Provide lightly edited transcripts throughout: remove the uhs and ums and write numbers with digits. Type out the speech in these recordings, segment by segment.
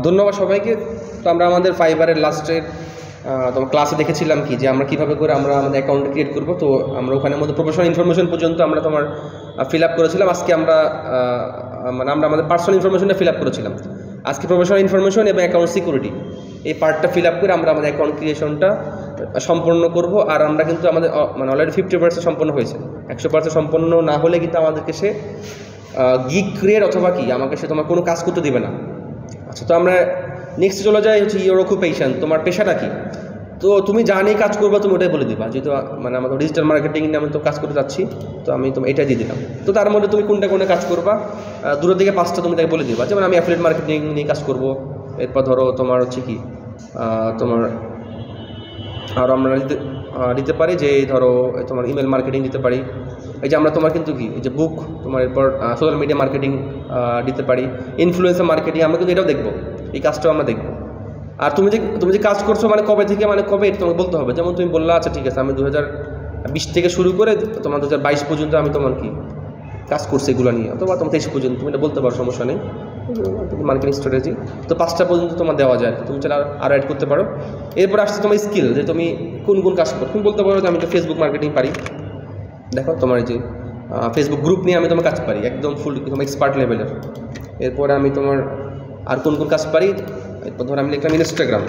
ধন্যবাদ সবাইকে। তো আমরা আমাদের ফাইবারের লাস্টের তোমার ক্লাসে দেখেছিলাম কি যে আমরা কীভাবে করে আমরা আমাদের অ্যাকাউন্ট ক্রিয়েট করবো। তো আমরা ওখানের মধ্যে প্রফেশনাল ইনফরমেশন পর্যন্ত আমরা তোমার ফিল আপ করেছিলাম। আজকে আমরা আমরা আমাদের পার্সোনাল ইনফরমেশনটা ফিল আপ করেছিলাম। আজকে প্রফেশনাল ইনফরমেশন এবং অ্যাকাউন্ট সিকিউরিটি এই পার্টটা ফিল আপ করে আমরা আমাদের অ্যাকাউন্ট ক্রিয়েশনটা সম্পন্ন করব। আর আমরা কিন্তু আমাদের অলরেডি 50% সম্পন্ন হয়েছে। 100% সম্পন্ন না হলে কিন্তু আমাদেরকে সে গিগ ক্রিয়েট অথবা কি আমাকে সে তোমার কোনো কাজ করতে দেবে না। আচ্ছা, তো আমরা নেক্সট চলে যাই হচ্ছে ইওর অকুপেশন, তোমার পেশাটা কি। তো তুমি যা নিয়ে কাজ করবা তুমি ওটাই বলে দিবা। যেহেতু আমাদের ডিজিটাল মার্কেটিং নিয়ে আমি তো কাজ করতে যাচ্ছি, তো আমি তো এটাই দিয়ে দিলাম। তো তার মধ্যে তুমি কোনটা কাজ করবা, দূরের দিকে 5টা তুমি তাকে বলে দিবা। যেমন আমি অ্যাফিলিয়েট মার্কেটিং নিয়ে কাজ করব। এরপর ধরো তোমার হচ্ছে কি তোমার আর আমরা দিতে পারি যে ধরো তোমার ইমেল মার্কেটিং দিতে পারি। এই যে আমরা তোমার কিন্তু কি এই যে বুক তোমার, এরপর সোশ্যাল মিডিয়া মার্কেটিং দিতে পারি, ইনফ্লুয়েন্সার মার্কেটিং আমরা কিন্তু এটাও দেখবো, এই কাজটাও আমরা দেখবো। আর তুমি যে কাজ করছো মানে কবে থেকে মানে কবে এটা তোমাকে বলতে হবে। যেমন তুমি বললা আচ্ছা ঠিক আছে আমি 2020 থেকে শুরু করে তোমার 2022 পর্যন্ত আমি তোমার কি কাজ করছি এগুলো নিয়ে, অথবা তোমার 23 পর্যন্ত তুমি এটা বলতে পারো, সমস্যা নেই। মার্কেটিং স্ট্র্যাটেজি তো 5টা পর্যন্ত তোমার দেওয়া যায়, তুমি চাইলে আরও অ্যাড করতে পারো। এরপর আসছে তোমার স্কিল, যে তুমি কোন কাজ করো। তুমি বলতে পারো যে আমি তো ফেসবুক মার্কেটিং পারি। দেখো তোমার এই যে ফেসবুক গ্রুপ নিয়ে আমি তোমার কাজ পারি একদম ফুল তোমার এক্সপার্ট লেভেলের। এরপরে আমি তোমার আর কোন কাজ পারি। এরপর ধরো আমি লিখলাম ইনস্টাগ্রাম।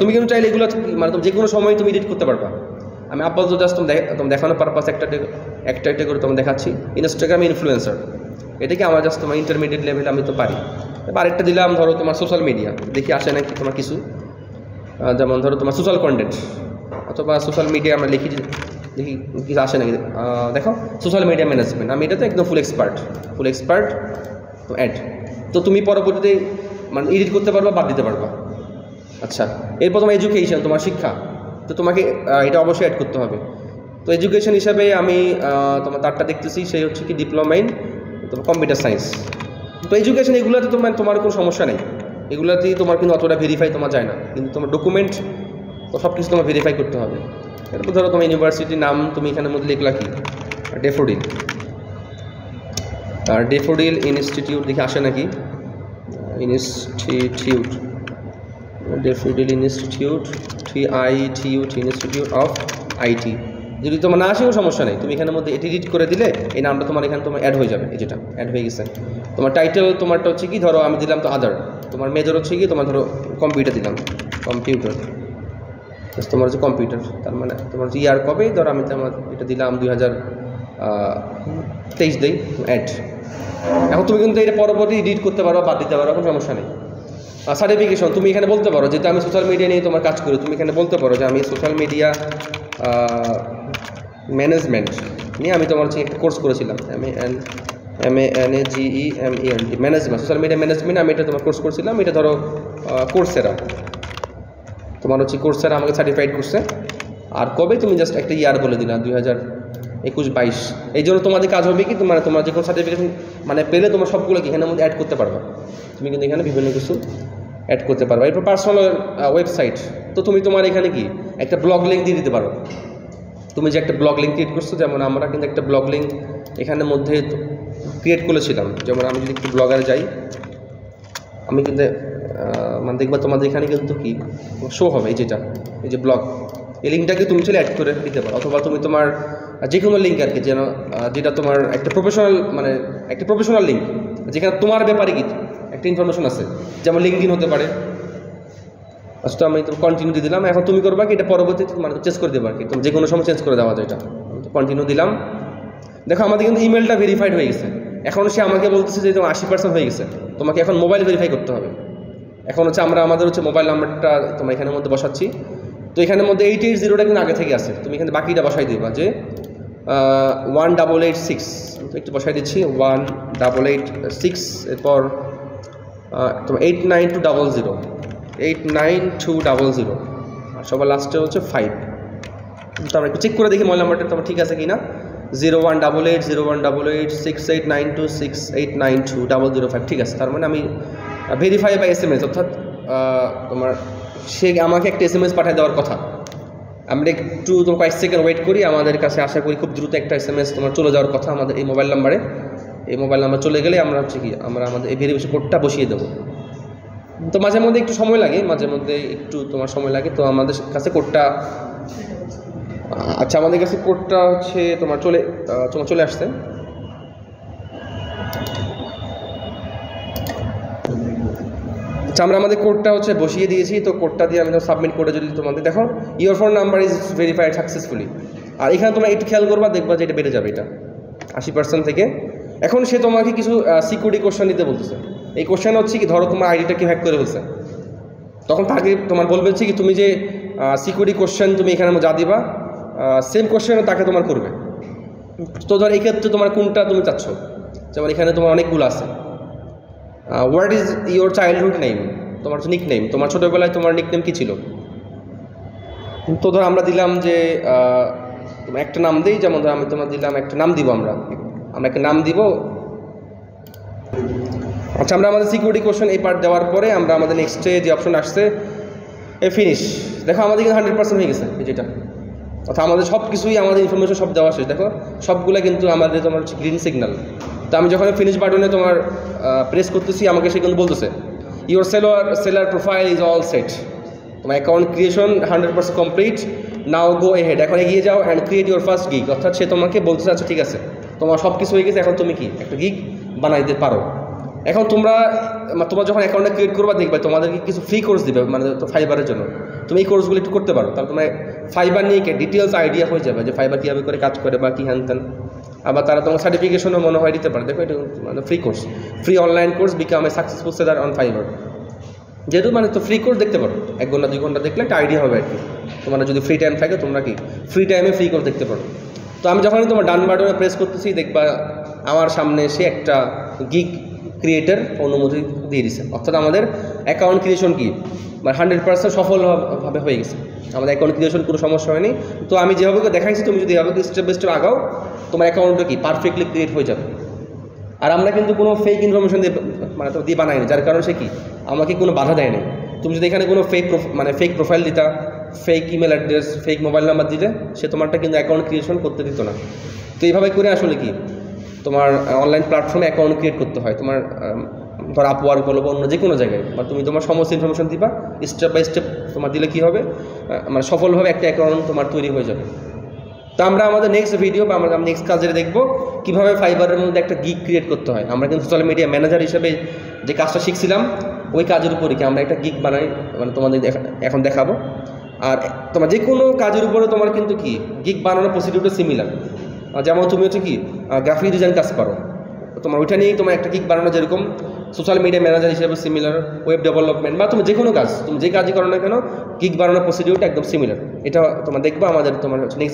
তুমি কিন্তু চাইলে এগুলো মানে তুমি যে কোনো সময় তুমি এডিট করতে পারবা। আমি আপাতত জাস্ট তুমি দেখানোর পারপাস একটা করে তোমার দেখাচ্ছি। ইনস্টাগ্রাম ইনফ্লুয়েন্সার, এটা কি আমার জাস্ট তোমার ইন্টারমিডিয়েট লেভেল আমি তো পারি। এবার আরেকটা দিলাম ধরো তোমার সোশ্যাল মিডিয়া, দেখি আসে নাকি তোমার কিছু। যেমন ধরো তোমার সোশ্যাল কন্টেন্ট অথবা সোশ্যাল মিডিয়া আমরা দেখি কিছু আসে নাকি। দেখো সোশ্যাল মিডিয়া ম্যানেজমেন্ট, আমি এটাতে একদম ফুল এক্সপার্ট তো অ্যাড। তো তুমি পরবর্তীতে মানে এডিট করতে পারবা, বাদ দিতে পারবা। আচ্ছা, এরপর তোমার এডুকেশন, তোমার শিক্ষা, তো তোমাকে এটা অবশ্যই অ্যাড করতে হবে। তো এডুকেশন হিসাবে আমি তোমার তারটা দেখতেছি, সেই হচ্ছে কি ডিপ্লোমা ইন তোমার কম্পিউটার সায়েন্স। তো এডুকেশন এগুলোতে তোমার কোনো সমস্যা নেই, এগুলোতেই তোমার কিন্তু অতটা ভেরিফাই তোমার যায় না, কিন্তু তোমার ডকুমেন্ট তো সব কিছু তোমার ভেরিফাই করতে হবে। এরপর ধরো তোমার ইউনিভার্সিটির নাম তুমি এখানের মধ্যে লিখলা কি ডেফোডিল ইনস্টিটিউট, দেখি আসে নাকি daffodil institute institute of IT. যদি তোমার না আসেও সমস্যা নেই, তুমি এখানের মধ্যে এডিট করে দিলে এই নামটা তোমার এখানে তোমার অ্যাড হয়ে যাবে। এই যেটা অ্যাড হয়ে গেছে। তোমার টাইটেল তোমারটা হচ্ছে কি ধরো আমি দিলাম তো আদার, তোমার মেজর হচ্ছে কি তোমার ধরো কম্পিউটার দিলাম, কম্পিউটার তোমার হচ্ছে কম্পিউটার। তার মানে তোমার হচ্ছে ইয়ার কবে ধরো আমি তোমার এটা দিলাম 2023 দেই, অ্যাড। এখন তুমি কিন্তু এটা পরবর্তী এডিট করতে পারো, বাদ দিতে পারো, কোনো সমস্যা নেই। সার্টিফিকেশন তুমি এখানে বলতে পারো, যেহেতু আমি সোশ্যাল মিডিয়া নিয়ে তোমার কাজ করি, তুমি এখানে বলতে পারো যে আমি সোশ্যাল মিডিয়া ম্যানেজমেন্ট নিয়ে আমি তোমার হচ্ছে একটা কোর্স করেছিলাম, MANAGEMENT management, social media management. আমি এটা তোমার কোর্স করছিলাম, এটা ধরো কোর্সেরা, তোমার হচ্ছে কোর্সেরা আমাকে সার্টিফাইড করছে। আর কবে তুমি জাস্ট একটা ইয়ার বলে দিলা 2021-22। এই জন্য তোমাদের কাজ হবে কি তোমার যে কোনো সার্টিফিকেশন মানে পেলে তোমার সবগুলো কি এখানের মধ্যে অ্যাড করতে পারবা। তুমি কিন্তু এখানে বিভিন্ন কিছু অ্যাড করতে পারবা। এরপর পার্সোনাল ওয়েবসাইট, তো তুমি তোমার এখানে কি একটা ব্লগ লিঙ্ক দিয়ে দিতে পারো। তুমি যে একটা ব্লগ লিঙ্ক ক্রিয়েট করছো, যেমন আমরা কিন্তু একটা ব্লগ লিঙ্ক এখানের মধ্যে ক্রিয়েট করেছিলাম। যেমন আমি যদি একটু ব্লগারে যাই, আমি কিন্তু মানে দেখবা তোমাদের এখানে কিন্তু কি শো হবে এই যে ব্লগ, এই লিঙ্কটাকে তুমি চলে অ্যাড করে দিতে পারো। অথবা তুমি তোমার যে কোনো লিঙ্ক আর কি যেটা তোমার একটা প্রফেশনাল লিঙ্ক, যেখানে তোমার ব্যাপারে কি একটা ইনফরমেশন আছে, যেমন লিঙ্কডিন হতে পারে। আচ্ছা, তো আমি তো কন্টিনিউ দিয়ে দিলাম। এখন তুমি করবা কি এটা পরবর্তীতে মানে চেঞ্জ করে দেবা আর কি, তুমি যে কোনো সময় চেঞ্জ করে দেওয়া যায়। এটা কন্টিনিউ দিলাম। দেখো আমাদের কিন্তু ইমেলটা ভেরিফাইড হয়ে গেছে। এখন সে আমাকে বলতেছে যে তোমার 80% হয়ে গেছে, তোমাকে এখন মোবাইল ভেরিফাই করতে হবে। এখন হচ্ছে আমাদের হচ্ছে মোবাইল নাম্বারটা তোমার এখানের মধ্যে বসাচ্ছি। তো এখানের মধ্যে 880টা কিন্তু আগে থেকে আছে, তুমি এখানে বাকিটা বসাই দিবা যে 1886, তো একটু বসাই দিচ্ছি 1886। এরপর তোমার 89200 আর সবার লাস্টে হচ্ছে 5। তো আমরা একটু চেক করে দেখি মোবাইল নাম্বারটা তোমার ঠিক আছে কি না। 01880862689268920005 ঠিক আছে। তার মানে আমি ভেরিফাই বা SMS, অর্থাৎ তোমার সে আমাকে একটা SMS পাঠিয়ে দেওয়ার কথা। আমরা একটু তোমার কয়েক সেকেন্ড ওয়েট করি, আমাদের কাছে আশা করি খুব দ্রুত একটা SMS তোমার চলে যাওয়ার কথা আমাদের এই মোবাইল নাম্বারে। এই মোবাইল নাম্বার চলে গেলে আমরা হচ্ছে কি আমরা আমাদের এই ভেরিফিকেশন কোডটা বসিয়ে দেবো। তো মাঝে মধ্যে একটু সময় লাগে, মাঝে মধ্যে একটু তোমার সময় লাগে। তো আমাদের কাছে কোডটা আচ্ছা আমাদের কাছে কোডটা হচ্ছে তোমার চলে আসছে। আচ্ছা আমরা আমাদের কোডটা হচ্ছে বসিয়ে দিয়েছি। তো কোডটা দিয়ে আমি সাবমিট করে যদি তোমাদের দেখো your phone number is verified successfully, আর এখানে তোমরা একটু খেয়াল করবা, দেখবা যে এটা বেড়ে যাবে, এটা 80% থেকে। এখন সে তোমাকে কিছু সিকিউরিটি কোশ্চেন দিতে বলতেছে। এই কোশ্চেন হচ্ছে কি, ধরো তোমার আইডিটা কি হ্যাক করে ফেলছে, তখন তাকে তোমার বলবে হচ্ছে কি তুমি যে সিকিউরিটি কোশ্চেন তুমি এখানে যা দিবা সেম কোশ্চেন তাকে তোমার করবে। তো ধর এই ক্ষেত্রে তোমার কোনটা তুমি চাচ্ছ, যেমন এখানে তোমার অনেকগুলো আছে। What is your childhood name, তোমার নিক নেম, তোমার ছোটোবেলায় তোমার নিক নেম কী ছিল। তো ধর আমরা দিলাম যে একটা নাম দিই, যেমন ধর আমি তোমার দিলাম একটা নাম দিব, আমরা একটা নাম দিব। আচ্ছা আমরা আমাদের সিকিউরিটি কোশ্চেন এই পার্ট দেওয়ার পরে আমরা আমাদের নেক্সটে যে অপশন আসছে ফিনিশ, দেখো আমাদের কিন্তু 100% হয়ে গেছে যেটা, অর্থাৎ আমাদের সব কিছুই আমাদের ইনফরমেশন সব দেওয়া শেষ। দেখো সবগুলো কিন্তু আমাদের তোমার হচ্ছে গ্রিন সিগন্যাল। তো আমি যখন ফিনিশ বাটনে তোমার প্রেস করতেছি, আমাকে সে কিন্তু বলতেছে your seller profile is all set, তোমার অ্যাকাউন্ট ক্রিয়েশন 100% কমপ্লিট, নাও গো এহেড, এখন এগিয়ে যাও and create your first gig. অর্থাৎ সে তোমাকে বলতেছে আচ্ছা ঠিক আছে তোমার সব কিছু হয়ে গেছে, এখন তুমি কি একটা গিগ বানাইতে পারো। এখন তোমরা যখন অ্যাকাউন্টটা ক্রিয়েট করবা, দেখবে তোমাদেরকে কিছু ফ্রি কোর্স দিবে, মানে তো ফাইবারের জন্য তুমি এই কোর্সগুলো একটু করতে পারো, তাহলে তোমার ফাইবার নিয়ে ডিটেলস আইডিয়া হয়ে যাবে যে ফাইবার কীভাবে করে কাজ করে বা কী হ্যান ত্যান। আবার তারা তোমার সার্টিফিকেশনও মনে হয় দিতে পারে। দেখো এটা মানে free course, free online course become a successful seller on fibre. যেহেতু মানে তো ফ্রি কোর্স দেখতে পারো, 1 ঘন্টা 2 ঘন্টা দেখলে একটা আইডিয়া হবে আর কি। তোমরা যদি ফ্রি টাইম থাকে তোমরা কি ফ্রি টাইমে ফ্রি কোর্স দেখতে পারো। তো আমি যখন তোমার ডান বাটনে প্রেস করতেছি, দেখবা আমার সামনে সে একটা গিগ ক্রিয়েটার অনুমতি দিয়ে দিছে। অর্থাৎ আমাদের অ্যাকাউন্ট ক্রিয়েশন কি মানে 100% সফলভাবে হয়ে গেছে, আমাদের অ্যাকাউন্ট ক্রিয়েশন কোনো সমস্যা হয়নি। তো আমি যেভাবে দেখাইছি তুমি যদি এভাবে স্টেপ বাই স্টেপ আগাও, তোমার অ্যাকাউন্টটা কি পারফেক্টলি ক্রিয়েট হয়ে যাবে। আর আমরা কিন্তু কোনো ফেক ইনফরমেশন দিয়ে বানাইনি, যার কারণে সে কি আমাকে কোনো বাধা দেয়নি। তুমি যদি এখানে কোনো ফেক প্রোফাইল দিতা, fake email address, fake mobile number দিলে সে তোমারটা কিন্তু অ্যাকাউন্ট ক্রিয়েশন করতে দিত না। তো এইভাবে করে আসলে কি তোমার অনলাইন প্ল্যাটফর্মে অ্যাকাউন্ট ক্রিয়েট করতে হয়। তোমার ধর আপওয়ার্ক বলো বা অন্য যে কোনো জায়গায়, বা তুমি তোমার সমস্ত ইনফরমেশন দিবা, স্টেপ বাই স্টেপ তোমার দিলে কী হবে মানে সফলভাবে একটা অ্যাকাউন্ট তোমার তৈরি হয়ে যাবে। তো আমরা আমাদের নেক্সট ভিডিও বা আমরা নেক্সট কাজে দেখবো কীভাবে ফাইবারের মধ্যে একটা গিগ ক্রিয়েট করতে হয়। আমরা কিন্তু সোশ্যাল মিডিয়া ম্যানেজার হিসেবে যে কাজটা শিখছিলাম ওই কাজের উপরই কি আমরা একটা গিগ বানাই, মানে তোমাদের এখন দেখাবো। আর তোমার যে কোনো কাজের উপরে তোমার কিন্তু কি গিগ বানানোর প্রসিডিউরটা সিমিলার। যেমন তুমি হচ্ছে কি গ্রাফিক ডিজাইন কাজ পারো, তোমার ওইটা নিয়েই তোমার একটা গিগ বানানো যেরকম সোশ্যাল মিডিয়া ম্যানেজার হিসেবে সিমিলার, ওয়েব ডেভেলপমেন্ট বা তুমি যে কোনো কাজ, তুমি যে কাজই করো না কেন গিগ বানানোর প্রসিডিউরটা একদম সিমিলার। এটা তোমার দেখবো আমাদের তোমার নেক্সট